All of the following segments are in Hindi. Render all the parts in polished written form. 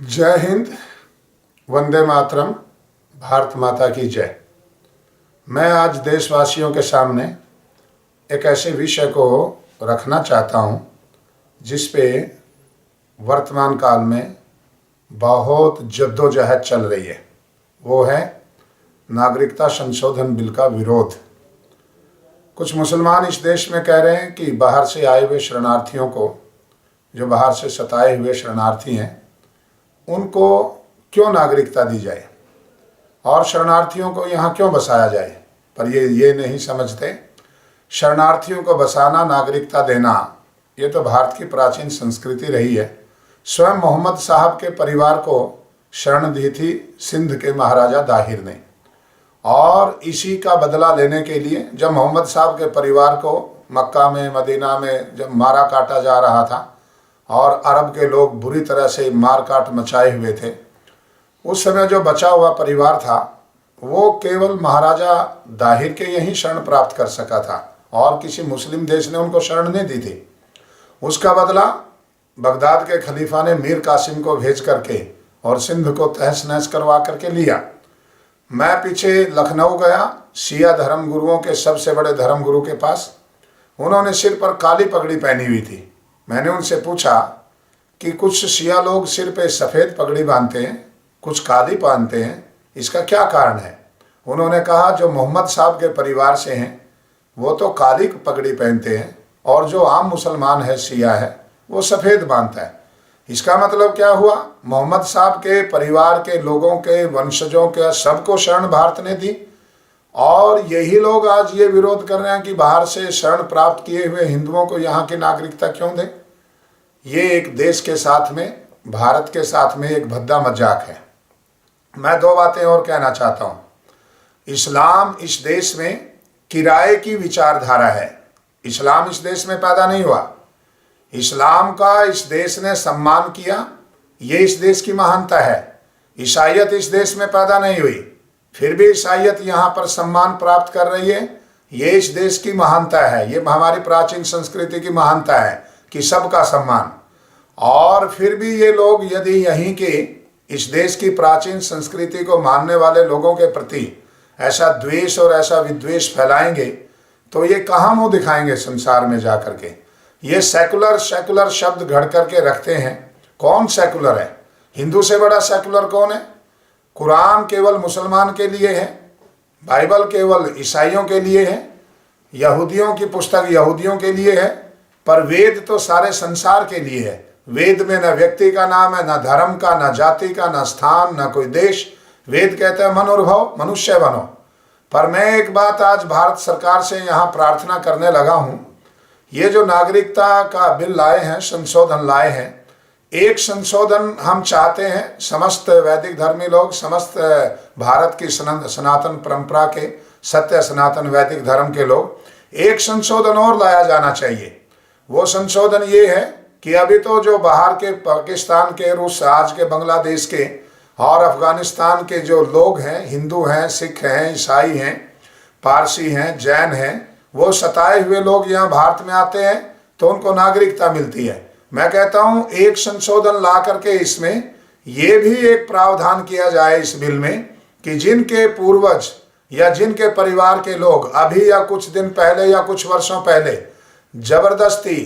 जय हिंद, वंदे मातरम, भारत माता की जय। मैं आज देशवासियों के सामने एक ऐसे विषय को रखना चाहता हूँ जिस पे वर्तमान काल में बहुत जद्दोजहद चल रही है। वो है नागरिकता संशोधन बिल का विरोध। कुछ मुसलमान इस देश में कह रहे हैं कि बाहर से आए हुए शरणार्थियों को, जो बाहर से सताए हुए शरणार्थी हैं, उनको क्यों नागरिकता दी जाए और शरणार्थियों को यहाँ क्यों बसाया जाए। पर ये नहीं समझते, शरणार्थियों को बसाना, नागरिकता देना, ये तो भारत की प्राचीन संस्कृति रही है। स्वयं मोहम्मद साहब के परिवार को शरण दी थी सिंध के महाराजा दाहिर ने, और इसी का बदला लेने के लिए जब मोहम्मद साहब के परिवार को मक्का में, मदीना में जब मारा काटा जा रहा था और अरब के लोग बुरी तरह से मार काट मचाए हुए थे, उस समय जो बचा हुआ परिवार था वो केवल महाराजा दाहिर के यहीं शरण प्राप्त कर सका था और किसी मुस्लिम देश ने उनको शरण नहीं दी थी। उसका बदला बगदाद के खलीफा ने मीर कासिम को भेज करके और सिंध को तहस नहस करवा करके लिया। मैं पीछे लखनऊ गया, शिया धर्म गुरुओं के सबसे बड़े धर्म गुरु के पास। उन्होंने सिर पर काली पगड़ी पहनी हुई थी। मैंने उनसे पूछा कि कुछ शिया लोग सिर पे सफ़ेद पगड़ी बांधते हैं, कुछ काली बांधते हैं, इसका क्या कारण है। उन्होंने कहा जो मोहम्मद साहब के परिवार से हैं वो तो काली पगड़ी पहनते हैं और जो आम मुसलमान है, शिया है, वो सफ़ेद बांधता है। इसका मतलब क्या हुआ, मोहम्मद साहब के परिवार के लोगों के वंशजों के सबको शरण भारत ने दी, और यही लोग आज ये विरोध कर रहे हैं कि बाहर से शरण प्राप्त किए हुए हिंदुओं को यहाँ की नागरिकता क्यों दें। ये एक देश के साथ में, भारत के साथ में एक भद्दा मजाक है। मैं दो बातें और कहना चाहता हूँ। इस्लाम इस देश में किराए की विचारधारा है। इस्लाम इस देश में पैदा नहीं हुआ। इस्लाम का इस देश ने सम्मान किया, ये इस देश की महानता है। ईसाईयत इस देश में पैदा नहीं हुई, फिर भी ईसाईयत यहाँ पर सम्मान प्राप्त कर रही है, ये इस देश की महानता है। ये हमारी प्राचीन संस्कृति की महानता है कि सबका सम्मान। और फिर भी ये लोग यदि यहीं के इस देश की प्राचीन संस्कृति को मानने वाले लोगों के प्रति ऐसा द्वेष और ऐसा विद्वेष फैलाएंगे तो ये कहाँ मुँह दिखाएंगे संसार में जा कर के। ये सेकुलर शब्द घड़ करके रखते हैं। कौन सेकुलर है? हिंदू से बड़ा सेकुलर कौन है? कुरान केवल मुसलमान के लिए है, बाइबल केवल ईसाइयों के लिए है, यहूदियों की पुस्तक यहूदियों के लिए है, पर वेद तो सारे संसार के लिए है। वेद में न व्यक्ति का नाम है, न धर्म का, न जाति का, न स्थान, न कोई देश। वेद कहता है मनोर्भव, मनुष्य बनो। पर मैं एक बात आज भारत सरकार से यहाँ प्रार्थना करने लगा हूँ। ये जो नागरिकता का बिल लाए हैं, संशोधन लाए हैं, एक संशोधन हम चाहते हैं, समस्त वैदिक धर्मी लोग, समस्त भारत की सनातन परंपरा के, सत्य सनातन वैदिक धर्म के लोग, एक संशोधन और लाया जाना चाहिए। वो संशोधन ये है कि अभी तो जो बाहर के पाकिस्तान के, रूस, आज के बांग्लादेश के और अफगानिस्तान के जो लोग हैं, हिंदू हैं, सिख हैं, ईसाई हैं, पारसी हैं, जैन हैं, वो सताए हुए लोग यहाँ भारत में आते हैं तो उनको नागरिकता मिलती है। मैं कहता हूँ एक संशोधन ला करके इसमें ये भी एक प्रावधान किया जाए इस बिल में कि जिनके पूर्वज या जिनके परिवार के लोग अभी या कुछ दिन पहले या कुछ वर्षों पहले जबरदस्ती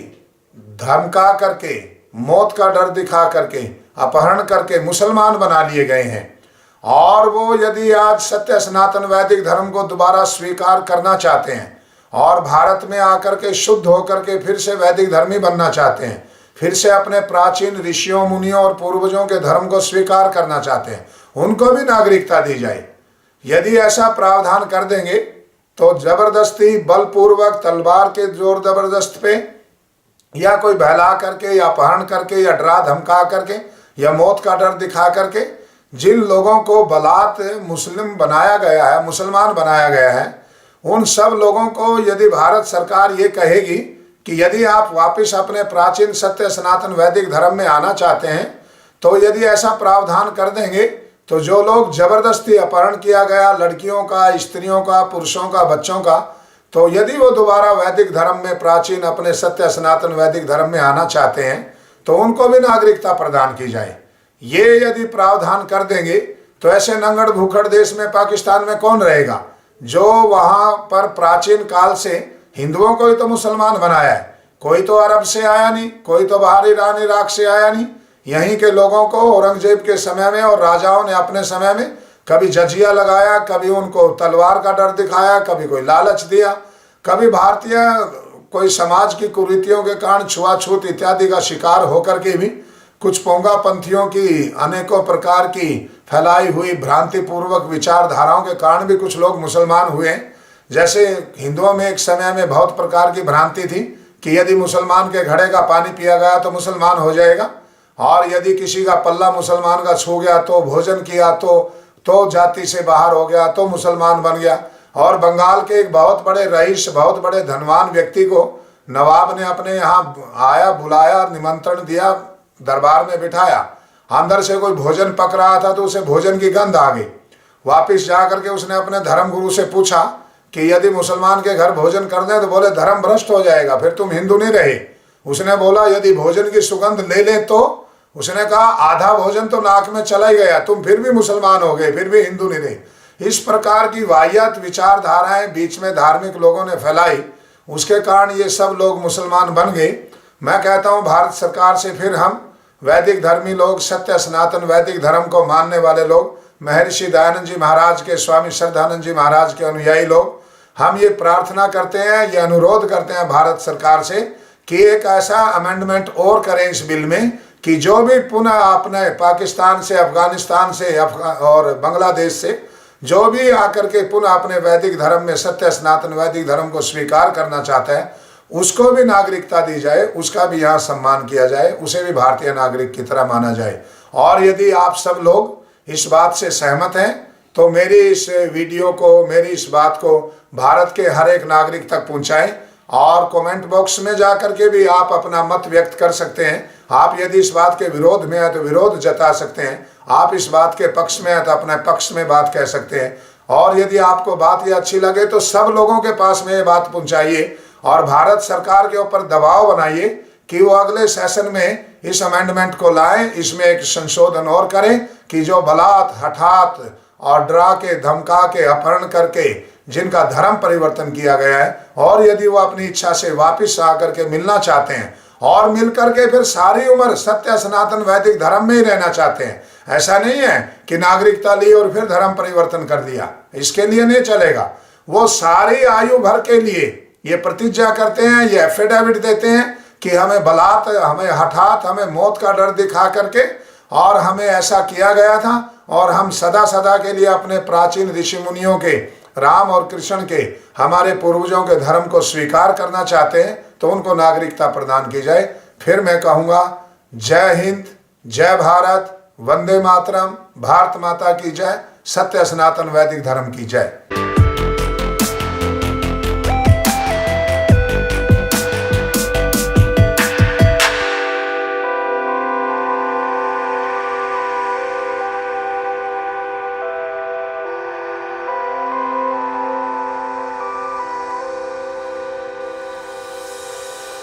धमका करके, मौत का डर दिखा करके, अपहरण करके मुसलमान बना लिए गए हैं, और वो यदि आज सत्य सनातन वैदिक धर्म को दोबारा स्वीकार करना चाहते हैं और भारत में आकर के शुद्ध होकर के फिर से वैदिक धर्मी बनना चाहते हैं, फिर से अपने प्राचीन ऋषियों, मुनियों और पूर्वजों के धर्म को स्वीकार करना चाहते हैं, उनको भी नागरिकता दी जाए। यदि ऐसा प्रावधान कर देंगे तो जबरदस्ती, बलपूर्वक, तलवार के जोर जबरदस्त पे, या कोई बहला करके या अपहरण करके या डरा धमका करके या मौत का डर दिखा करके जिन लोगों को बलात् मुस्लिम बनाया गया है, मुसलमान बनाया गया है, उन सब लोगों को यदि भारत सरकार ये कहेगी कि यदि आप वापस अपने प्राचीन सत्य सनातन वैदिक धर्म में आना चाहते हैं, तो यदि ऐसा प्रावधान कर देंगे तो जो लोग जबरदस्ती अपहरण किया गया लड़कियों का, स्त्रियों का, पुरुषों का, बच्चों का, तो यदि वो दोबारा वैदिक धर्म में, प्राचीन अपने सत्य सनातन वैदिक धर्म में आना चाहते हैं तो उनको भी नागरिकता प्रदान की जाए। ये यदि प्रावधान कर देंगे तो ऐसे नंगड़ भूखड़ देश में, पाकिस्तान में कौन रहेगा जो वहां पर प्राचीन काल से हिंदुओं को ही तो मुसलमान बनाया है। कोई तो अरब से आया नहीं, कोई तो बाहर ईरान इराक से आया नहीं। यहीं के लोगों को औरंगजेब के समय में और राजाओं ने अपने समय में कभी जजिया लगाया, कभी उनको तलवार का डर दिखाया, कभी कोई लालच दिया, कभी भारतीय कोई समाज की कुरीतियों के कारण छुआछूत इत्यादि का शिकार होकर के भी कुछ पोंगा पंथियों की अनेकों प्रकार की फैलाई हुई भ्रांतिपूर्वक विचारधाराओं के कारण भी कुछ लोग मुसलमान हुए। जैसे हिंदुओं में एक समय में बहुत प्रकार की भ्रांति थी कि यदि मुसलमान के घड़े का पानी पिया गया तो मुसलमान हो जाएगा, और यदि किसी का पल्ला मुसलमान का छू गया तो भोजन किया तो जाति से बाहर हो गया तो मुसलमान बन गया। और बंगाल के एक बहुत बड़े रईस, बहुत बड़े धनवान व्यक्ति को नवाब ने अपने यहाँ आया, बुलाया, निमंत्रण दिया, दरबार में बिठाया। अंदर से कोई भोजन पक रहा था तो उसे भोजन की गंध आ गई। वापिस जा करके उसने अपने धर्म गुरु से पूछा कि यदि मुसलमान के घर भोजन कर दें तो बोले धर्म भ्रष्ट हो जाएगा, फिर तुम हिंदू नहीं रहे। उसने बोला यदि भोजन की सुगंध ले ले तो, उसने कहा आधा भोजन तो नाक में चला ही गया, तुम फिर भी मुसलमान हो गए, फिर भी हिंदू नहीं रहे। इस प्रकार की वाहियात विचारधाराएं बीच में धार्मिक लोगों ने फैलाई, उसके कारण ये सब लोग मुसलमान बन गए। मैं कहता हूँ भारत सरकार से फिर हम वैदिक धर्मी लोग, सत्य सनातन वैदिक धर्म को मानने वाले लोग, महर्षि दयानंद जी महाराज के, स्वामी श्रद्धानंद जी महाराज के अनुयायी लोग, हम ये प्रार्थना करते हैं, ये अनुरोध करते हैं भारत सरकार से कि एक ऐसा अमेंडमेंट और करें इस बिल में कि जो भी पुनः अपने पाकिस्तान से, अफगानिस्तान से और बांग्लादेश से जो भी आकर के पुनः अपने वैदिक धर्म में, सत्य सनातन वैदिक धर्म को स्वीकार करना चाहता है, उसको भी नागरिकता दी जाए, उसका भी यहाँ सम्मान किया जाए, उसे भी भारतीय नागरिक की तरह माना जाए। और यदि आप सब लोग इस बात से सहमत हैं तो मेरी इस वीडियो को, मेरी इस बात को भारत के हर एक नागरिक तक पहुँचाएं, और कमेंट बॉक्स में जा करके भी आप अपना मत व्यक्त कर सकते हैं। आप यदि इस बात के विरोध में हैं तो विरोध जता सकते हैं, आप इस बात के पक्ष में हैं तो अपने पक्ष में बात कह सकते हैं। और यदि आपको बात ये अच्छी लगे तो सब लोगों के पास में ये बात पहुंचाइए और भारत सरकार के ऊपर दबाव बनाइए कि वो अगले सेशन में इस अमेंडमेंट को लाएं, इसमें एक संशोधन और करें कि जो बलात्, हठात और डरा के, धमका के, अपहरण करके जिनका धर्म परिवर्तन किया गया है, और यदि वो अपनी इच्छा से वापस आकर के मिलना चाहते हैं और मिल करके फिर सारी उम्र सत्य सनातन वैदिक धर्म में ही रहना चाहते हैं, ऐसा नहीं है कि नागरिकता ली और फिर धर्म परिवर्तन कर दिया, इसके लिए नहीं चलेगा। वो सारी आयु भर के लिए ये प्रतिज्ञा करते हैं, ये एफिडेविट देते हैं कि हमें बलात्, हमें हठात, हमें मौत का डर दिखा करके और हमें ऐसा किया गया था, और हम सदा सदा के लिए अपने प्राचीन ऋषि मुनियों के, राम और कृष्ण के, हमारे पूर्वजों के धर्म को स्वीकार करना चाहते हैं तो उनको नागरिकता प्रदान की जाए। फिर मैं कहूँगा जय हिंद, जय भारत, वंदे मातरम, भारत माता की जय, सत्य सनातन वैदिक धर्म की जय।